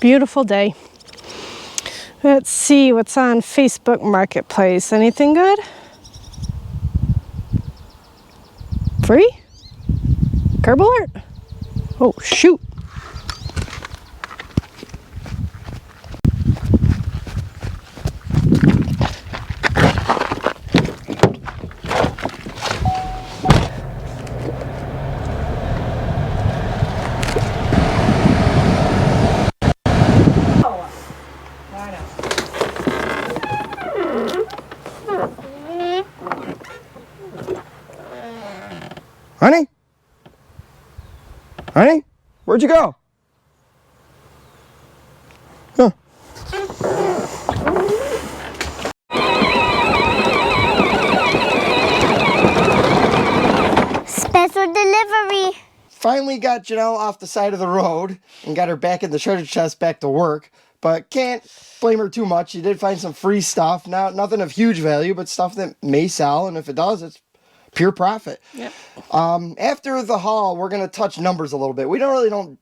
Beautiful day. Let's see what's on Facebook Marketplace. Anything good? Free? Curb alert? Oh, shoot. Honey? Honey? Where'd you go? Huh. Special delivery. Finally got Janelle off the side of the road and got her back in the treasure chest back to work, but can't blame her too much. She did find some free stuff, nothing of huge value, but stuff that may sell, and if it does, it's pure profit. Yep. After the haul, we're going to touch numbers a little bit. We don't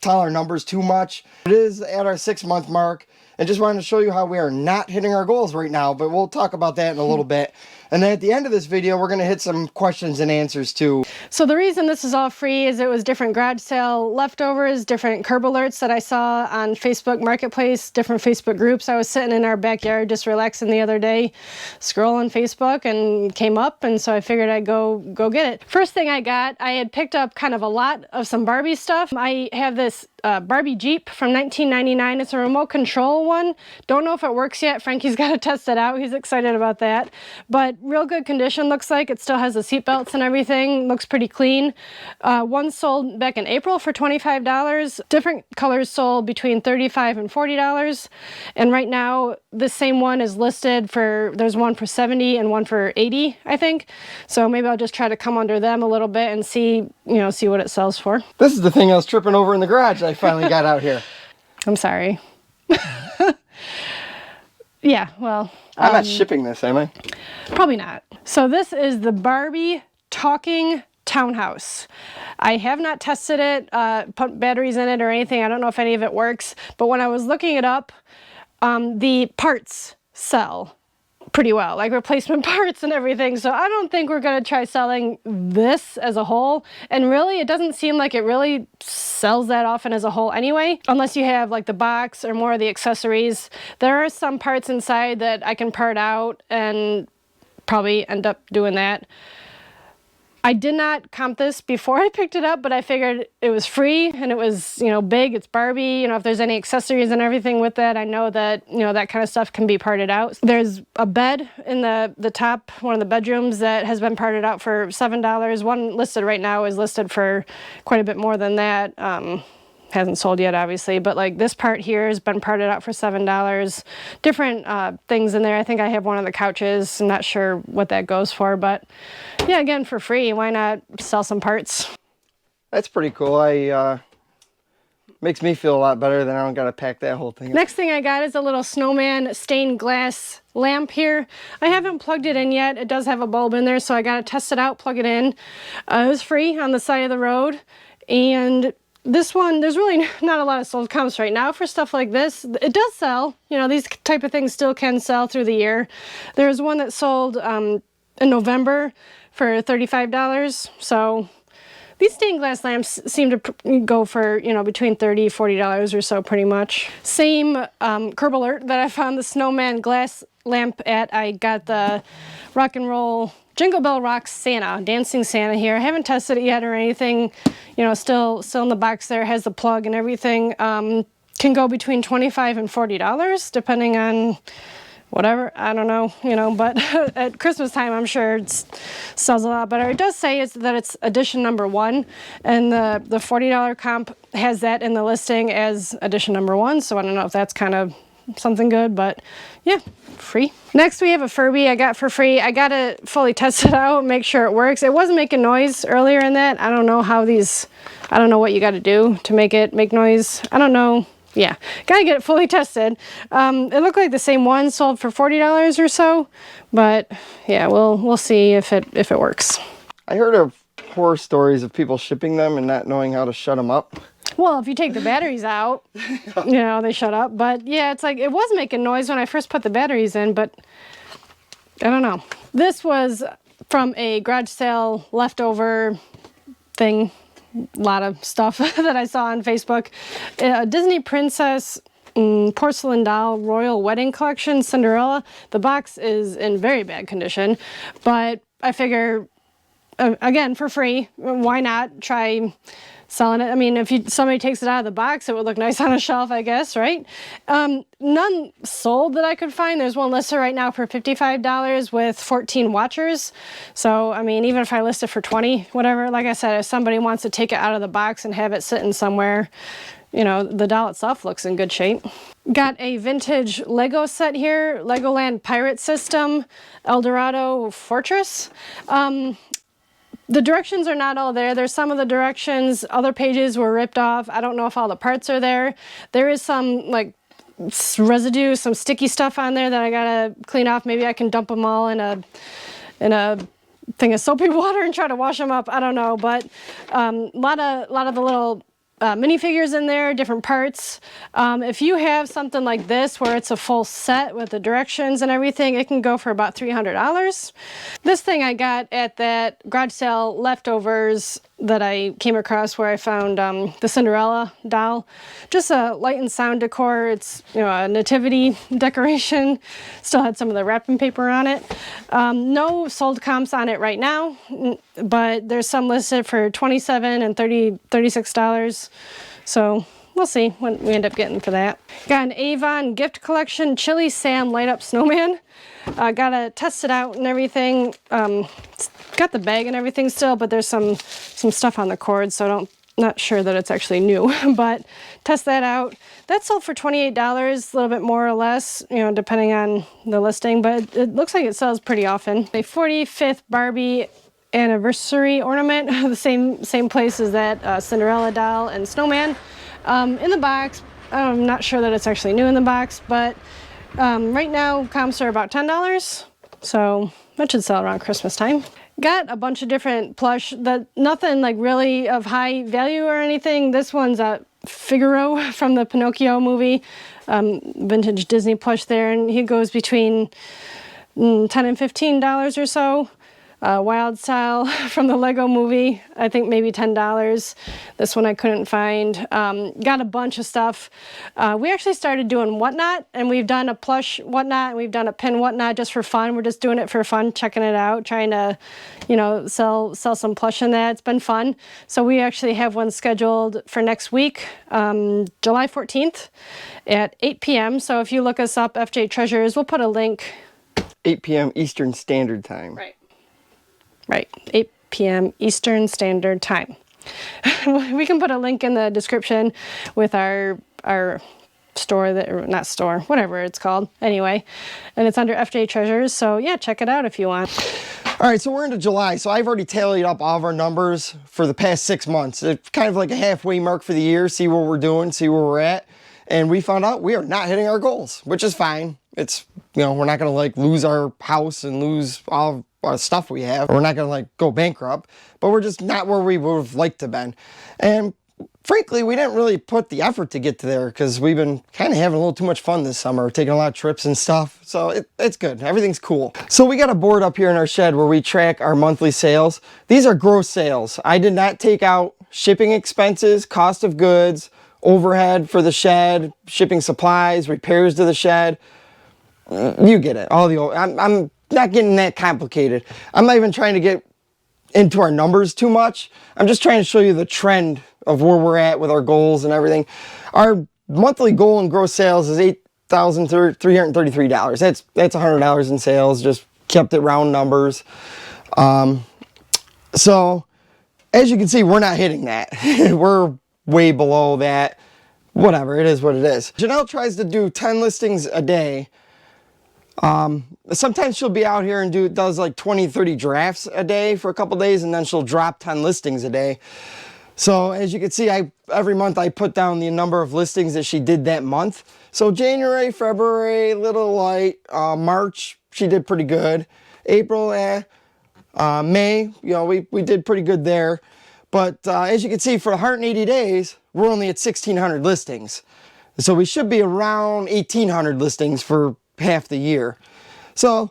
tell our numbers too much. It is at our 6-month mark, and just wanted to show you how we are not hitting our goals right now, but we'll talk about that in a little bit. And then at the end of this video, we're going to hit some questions and answers too. So the reason this is all free is it was different garage sale leftovers, different curb alerts that I saw on Facebook Marketplace, different Facebook groups. I was sitting in our backyard just relaxing the other day, scrolling Facebook, and came up, and so I figured I'd go get it. First thing I got, I had picked up kind of a lot of some Barbie stuff. I have this Barbie Jeep from 1999. It's a remote control one. Don't know if it works yet. Frankie's got to test it out. He's excited about that. But real good condition, looks like. It still has the seat belts and everything. Looks pretty clean. One sold back in April for $25. Different colors sold between $35 and $40. And right now, this same one is listed for, there's one for $70 and one for $80, I think. So maybe I'll just try to come under them a little bit and see what it sells for. This is the thing I was tripping over in the garage that I finally got out here. I'm sorry. Yeah, well. I'm not shipping this, am I? Probably not. So this is the Barbie Talking Townhouse. I have not tested it, put batteries in it or anything. I don't know if any of it works. But when I was looking it up, the parts sell pretty well, like replacement parts and everything. So I don't think we're going to try selling this as a whole. And really, it doesn't seem like it really sells that often as a whole anyway, unless you have like the box or more of the accessories. There are some parts inside that I can part out and probably end up doing that. I did not comp this before I picked it up, but I figured it was free and it was, big, it's Barbie. If there's any accessories and everything with that, I know that, that kind of stuff can be parted out. There's a bed in the top, one of the bedrooms that has been parted out for $7. One listed right now is listed for quite a bit more than that. Hasn't sold yet, obviously, but like this part here has been parted out for $7. Different things in there. I think I have one of the couches. I'm not sure what that goes for, but yeah, again, for free. Why not sell some parts? That's pretty cool. Makes me feel a lot better than I don't got to pack that whole thing up. Next thing I got is a little snowman stained glass lamp here. I haven't plugged it in yet. It does have a bulb in there, so I got to test it out, plug it in. It was free on the side of the road, and this one, there's really not a lot of sold comps right now for stuff like this. It does sell. These type of things still can sell through the year. There's one that sold in November for $35. So these stained glass lamps seem to go for, between $30 and $40 or so pretty much. Same curb alert that I found the snowman glass lamp at. I got the rock and roll Jingle Bell Rock Santa, Dancing Santa here. I haven't tested it yet or anything. Still in the box there, has the plug and everything. Can go between $25 and $40, depending on whatever, I don't know, but at Christmas time, I'm sure it sells a lot better. It does say that it's edition number 1, and the $40 comp has that in the listing as edition number 1, so I don't know if that's kind of something good, but yeah, free. Next we have a Furby I got for free. I got to fully test it out, make sure it works. It wasn't making noise earlier in that. I don't know what you got to do to make it make noise. I don't know. Yeah, gotta get it fully tested. It looked like the same one sold for $40 or so, but yeah, we'll see if it works. I heard of horror stories of people shipping them and not knowing how to shut them up. Well, if you take the batteries out, you know, they shut up. But yeah, it's like, it was making noise when I first put the batteries in, but I don't know. This was from a garage sale leftover thing. A lot of stuff that I saw on Facebook. A Disney Princess porcelain doll royal wedding collection, Cinderella. The box is in very bad condition, but I figure, again, for free, why not try selling it? I mean, if somebody takes it out of the box, it would look nice on a shelf, I guess, right? None sold that I could find. There's one listed right now for $55 with 14 watchers. So, I mean, even if I list it for 20, whatever, like I said, if somebody wants to take it out of the box and have it sitting somewhere, you know, the doll itself looks in good shape. Got a vintage Lego set here, Legoland Pirate System, El Dorado Fortress. The directions are not all there. There's some of the directions, other pages were ripped off. I don't know if all the parts are there. There is some like residue, some sticky stuff on there that I gotta clean off. Maybe I can dump them all in a thing of soapy water and try to wash them up. I don't know, but a lot of the little minifigures in there, different parts. If you have something like this where it's a full set with the directions and everything, it can go for about $300. This thing I got at that garage sale leftovers that I came across where I found the Cinderella doll. Just a light and sound decor. It's, you know, a nativity decoration. Still had some of the wrapping paper on it. No sold comps on it right now, but there's some listed for $27 and $36. So we'll see what we end up getting for that. Got an Avon gift collection Chili Sam light up snowman. Gotta test it out and everything. Got the bag and everything still, but there's some stuff on the cord, so not sure that it's actually new, but test that out. That sold for $28, a little bit more or less, you know, depending on the listing, but it looks like it sells pretty often. A 45th Barbie anniversary ornament, the same place as that Cinderella doll and snowman. In the box, I'm not sure that it's actually new in the box, but right now comps are about $10, so that should sell around Christmas time. Got a bunch of different plush, nothing like really of high value or anything. This one's a Figaro from the Pinocchio movie, vintage Disney plush there, and he goes between $10 and $15 or so. Wild Style from the Lego movie, I think maybe $10. This one I couldn't find. Got a bunch of stuff. We actually started doing Whatnot, and we've done a plush Whatnot, and we've done a pin Whatnot just for fun. We're just doing it for fun, checking it out, trying to, you know, sell some plush in that. It's been fun. So we actually have one scheduled for next week, July 14th at 8 p.m. So if you look us up, FJ Treasures, we'll put a link. 8 p.m. Eastern Standard Time. Right, 8 p.m. Eastern Standard Time. We can put a link in the description with our store, not store, whatever it's called, anyway. And it's under FJ Treasures, so yeah, check it out if you want. All right, so we're into July, so I've already tallied up all of our numbers for the past 6 months. It's kind of like a halfway mark for the year, see where we're doing, see where we're at. And we found out we are not hitting our goals, which is fine. It's, you know, we're not gonna like lose our house and lose all of stuff we have. We're not gonna like go bankrupt, but we're just not where we would have liked to been. And frankly, we didn't really put the effort to get to there because we've been kind of having a little too much fun this summer, taking a lot of trips and stuff. So it's good, everything's cool. So we got a board up here in our shed where we track our monthly sales. These are gross sales. I did not take out shipping expenses, cost of goods, overhead for the shed, shipping supplies, repairs to the shed. You get it. I'm not getting that complicated. I'm not even trying to get into our numbers too much. I'm just trying to show you the trend of where we're at with our goals and everything. Our monthly goal in gross sales is $8,333. That's $100 in sales. Just kept it round numbers. So as you can see, we're not hitting that. We're way below that. Whatever, it is what it is. Janelle tries to do 10 listings a day. Sometimes she'll be out here and does like 20, 30 drafts a day for a couple days, and then she'll drop 10 listings a day. So as you can see, every month I put down the number of listings that she did that month. So January, February, little light. March, she did pretty good. April, May, you know, we did pretty good there. But as you can see, for 180 days, we're only at 1,600 listings. So we should be around 1,800 listings for half the year. So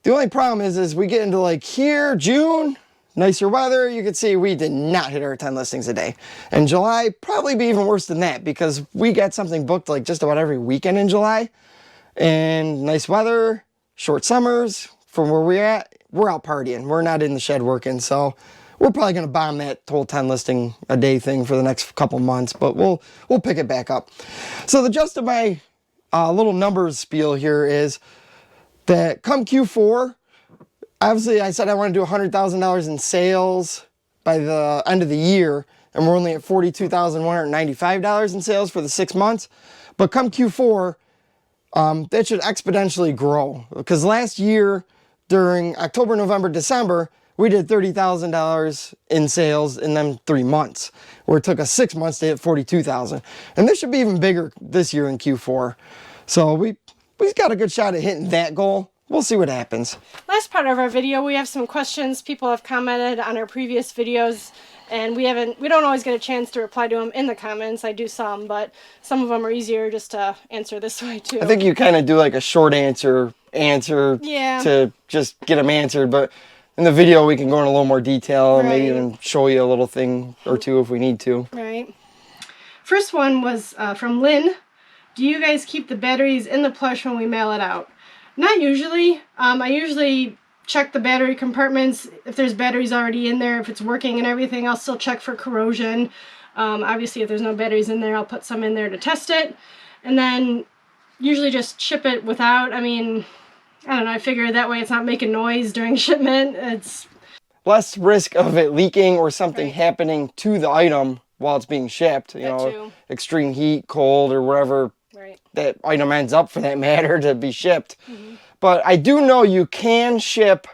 the only problem is we get into like here, June, nicer weather. You can see we did not hit our 10 listings a day. And July, probably be even worse than that because we got something booked like just about every weekend in July. And nice weather, short summers. From where we're at, we're out partying. We're not in the shed working. So we're probably going to bomb that whole 10 listing a day thing for the next couple months, but we'll pick it back up. So the gist of my little numbers spiel here is that come Q4, obviously I said I want to do $100,000 in sales by the end of the year, and we're only at $42,195 in sales for the 6 months. But come Q4, that should exponentially grow because last year during October, November, December, we did $30,000 in sales in them 3 months, where it took us 6 months to hit $42,000. And this should be even bigger this year in Q4. So we've got a good shot at hitting that goal. We'll see what happens. Last part of our video, we have some questions. People have commented on our previous videos, and we don't always get a chance to reply to them in the comments. I do some, but some of them are easier just to answer this way too. I think you kind of do like a short answer yeah, to just get them answered, but in the video we can go in a little more detail and maybe even show you a little thing or two if we need to. Right. First one was from Lynn. Do you guys keep the batteries in the plush when we mail it out? Not usually. I usually check the battery compartments. If there's batteries already in there, if it's working and everything, I'll still check for corrosion. Obviously, if there's no batteries in there, I'll put some in there to test it. And then usually just ship it without. I mean, I don't know. I figure that way it's not making noise during shipment. It's less risk of it leaking or something happening to the item while it's being shipped. You know, extreme heat, cold, or wherever that item ends up for that matter to be shipped. But I do know you can ship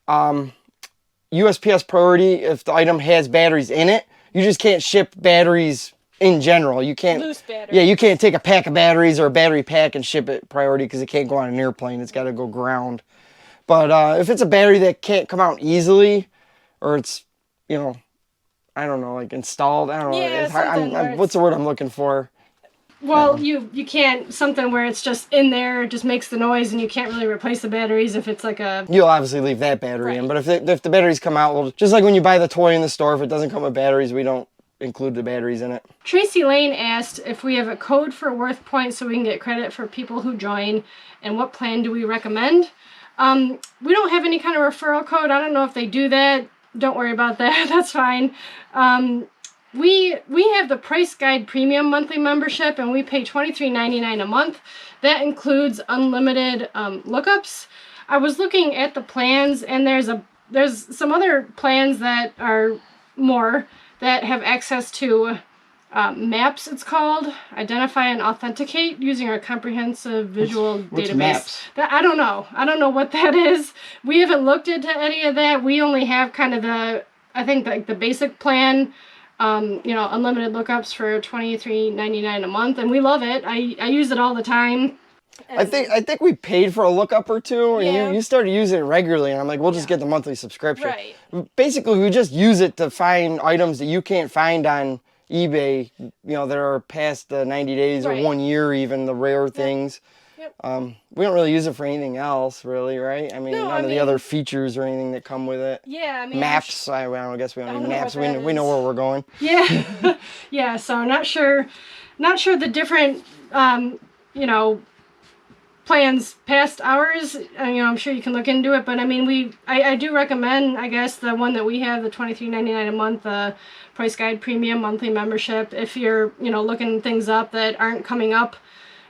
USPS priority if the item has batteries in it. You just can't ship batteries in general. You can't. Loose batteries. Yeah, you can't take a pack of batteries or a battery pack and ship it priority because it can't go on an airplane. It's got to go ground. But if it's a battery that can't come out easily, or it's, you know, I don't know, like installed. I don't know. Yeah, what's the word I'm looking for? Well, you can't, something where it's just in there, it just makes the noise, and you can't really replace the batteries if it's like a... You'll obviously leave that battery in, but if the batteries come out, well, just like when you buy the toy in the store, if it doesn't come with batteries, we don't include the batteries in it. Tracy Lane asked if we have a code for worth points so we can get credit for people who join, and what plan do we recommend? We don't have any kind of referral code. I don't know if they do that. Don't worry about that. That's fine. We have the Price Guide Premium monthly membership, and we pay $23.99 a month. That includes unlimited lookups. I was looking at the plans, and there's some other plans that are more that have access to maps. It's called Identify and Authenticate using our comprehensive visual database. Maps? I don't know what that is. We haven't looked into any of that. We only have kind of I think like the basic plan. Unlimited lookups for $23.99 a month, and we love it. I use it all the time. I think we paid for a lookup or two, and you started using it regularly, and I'm like, we'll just get the monthly subscription. Right. Basically, we just use it to find items that you can't find on eBay, that are past the 90 days or 1 year even, the rare things. Yep. We don't really use it for anything else, really, right? I mean, none of the other features or anything that come with it. Yeah, I mean... Maps, I guess we don't need maps. We know where we're going. Yeah. Yeah, so not sure the different, plans past ours. I'm sure you can look into it, but I mean, I do recommend, I guess, the one that we have, the $23.99 a month, Price Guide Premium monthly membership. If you're, looking things up that aren't coming up,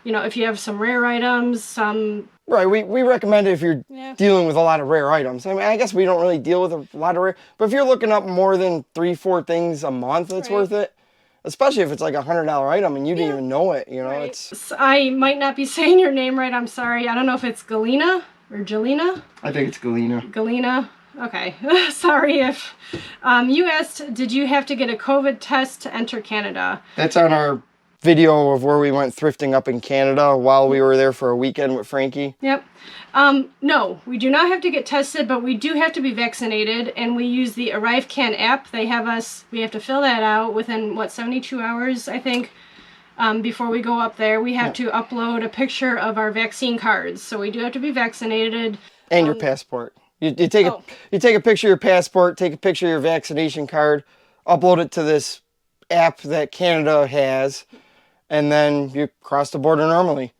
if you have some rare items, some... Right, we recommend it if you're dealing with a lot of rare items. I mean, I guess we don't really deal with a lot of rare, but if you're looking up more than 3-4 things a month, it's worth it. Especially if it's like $100 item and you didn't even know it, It's... I might not be saying your name right, I'm sorry. I don't know if it's Galena or Jelena. I think it's Galena. Galena. Okay. Sorry if... you asked, did you have to get a COVID test to enter Canada? That's on our video of where we went thrifting up in Canada while we were there for a weekend with Frankie. Yep. No, we do not have to get tested, but we do have to be vaccinated, and we use the ArriveCan app. We have to fill that out within, 72 hours, I think, before we go up there. We have to upload a picture of our vaccine cards, so we do have to be vaccinated. And your passport. You take a picture of your passport, take a picture of your vaccination card, upload it to this app that Canada has, and then you cross the border normally.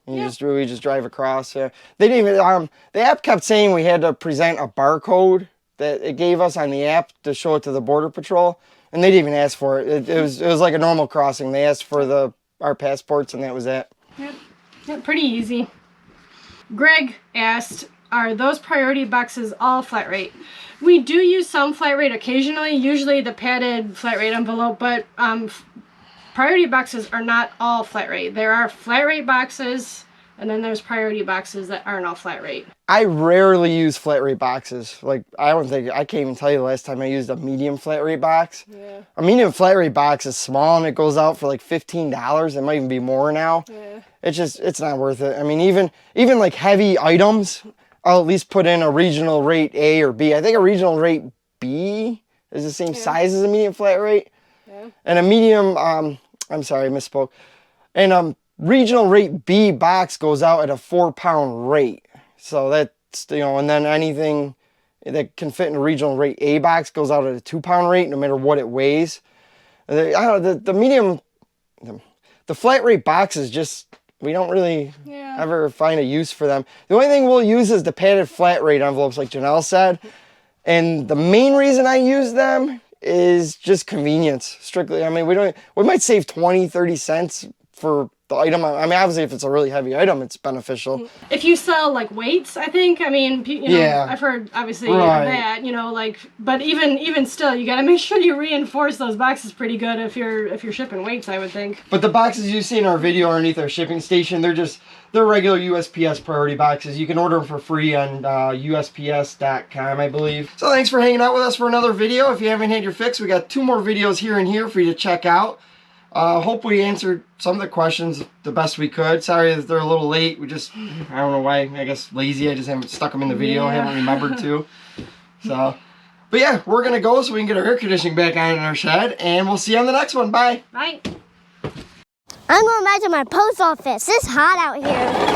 We just drive across. They didn't even. The app kept saying we had to present a barcode that it gave us on the app to show it to the border patrol, and they didn't even ask for it. It was like a normal crossing. They asked for our passports, and that was it. Yep, pretty easy. Greg asked, are those priority boxes all flat rate? We do use some flat rate occasionally, usually the padded flat rate envelope, but priority boxes are not all flat rate. There are flat rate boxes, and then there's priority boxes that aren't all flat rate. I rarely use flat rate boxes. Like, I can't even tell you the last time I used a medium flat rate box. Yeah. A medium flat rate box is small and it goes out for like $15. It might even be more now. Yeah. It's not worth it. I mean, even like heavy items, I'll at least put in a regional rate A or B. I think a regional rate B is the same size as a medium flat rate. Yeah. And a medium, I'm sorry, I misspoke. And regional rate B box goes out at a 4-pound rate. So that's, and then anything that can fit in a regional rate A box goes out at a 2-pound rate, no matter what it weighs. The medium, the flat rate boxes just, we don't really ever find a use for them. The only thing we'll use is the padded flat rate envelopes, like Janelle said. And the main reason I use them is just convenience, strictly. I mean, we might save 20, 30 cents for the item. I mean, obviously, if it's a really heavy item, it's beneficial. If you sell like weights, I think, I've heard obviously that, but even still, you got to make sure you reinforce those boxes pretty good if you're shipping weights, I would think. But the boxes you see in our video underneath our shipping station, they're regular USPS priority boxes. You can order them for free on USPS.com, I believe. So thanks for hanging out with us for another video. If you haven't had your fix, we got 2 more videos here and here for you to check out. Hope we answered some of the questions the best we could. Sorry that they're a little late. I don't know why. I guess lazy. I just haven't stuck them in the video. I haven't remembered to. So, but yeah, we're going to go so we can get our air conditioning back on in our shed. And we'll see you on the next one. Bye. Bye. I'm going back to my post office. It's hot out here.